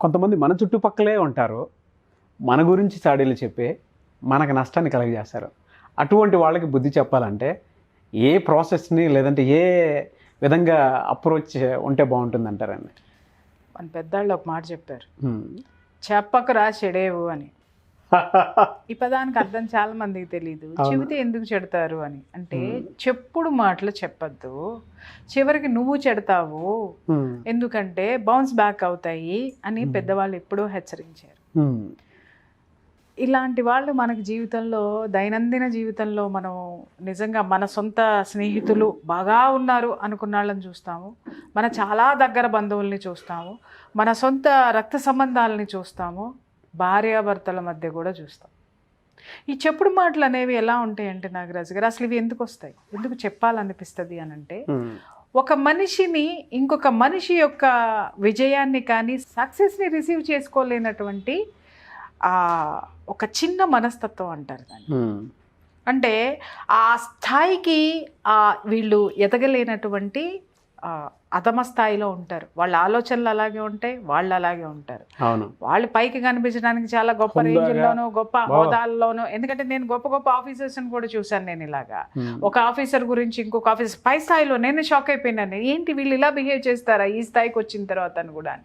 కొంతమంది మన చుట్టుపక్కలే ఉంటారు, మన గురించి చాడీలు చెప్పి మనకు నష్టాన్ని కలుగజేస్తారు. అటువంటి వాళ్ళకి బుద్ధి చెప్పాలంటే ఏ ప్రాసెస్ని లేదంటే ఏ విధంగా అప్రోచ్ ఉంటే బాగుంటుందంటారండి? మన పెద్దాళ్ళు ఒక మాట చెప్పారు, చెప్పకరా చెడేవు అని. ఈ పదానికి అర్థం చాలా మందికి తెలియదు. చెబితే ఎందుకు చెడతారు అని. అంటే చెప్పుడు మాటలు చెప్పద్దు, చివరికి నువ్వు చెడతావు, ఎందుకంటే బౌన్స్ బ్యాక్ అవుతాయి అని పెద్దవాళ్ళు ఎప్పుడూ హెచ్చరించారు. ఇలాంటి వాళ్ళు మనకి జీవితంలో, దైనందిన జీవితంలో మనం నిజంగా మన సొంత స్నేహితులు బాగా ఉన్నారు అనుకున్న వాళ్ళని చూస్తాము, మన చాలా దగ్గర బంధువుల్ని చూస్తాము, మన సొంత రక్త సంబంధాలని చూస్తాము, భార్యాభర్తల మధ్య కూడా చూస్తాం. ఈ చెప్పుడు మాటలు అనేవి ఎలా ఉంటాయంటే నాగరాజు గారు, అసలు ఇవి ఎందుకు వస్తాయి, ఎందుకు చెప్పాలనిపిస్తుంది అని అంటే, ఒక మనిషిని ఇంకొక మనిషి యొక్క విజయాన్ని కానీ సక్సెస్ని రిసీవ్ చేసుకోలేనటువంటి ఒక చిన్న మనస్తత్వం అంటారు దాన్ని. అంటే ఆ స్థాయికి వీళ్ళు ఎదగలేనటువంటి అధమ స్థాయిలో ఉంటారు. వాళ్ళ ఆలోచనలు అలాగే ఉంటాయి, వాళ్ళు అలాగే ఉంటారు. వాళ్ళు పైకి కనిపించడానికి చాలా గొప్ప రేంజ్లోనూ గొప్ప హోదాల్లోనూ, ఎందుకంటే నేను గొప్ప గొప్ప ఆఫీసర్స్ని కూడా చూశాను. నేను ఇలాగా ఒక ఆఫీసర్ గురించి ఇంకొక ఆఫీసర్ పై స్థాయిలో నేను షాక్ అయిపోయినాను, ఏంటి వీళ్ళు ఇలా బిహేవ్ చేస్తారా ఈ స్థాయికి వచ్చిన తర్వాత అని కూడా.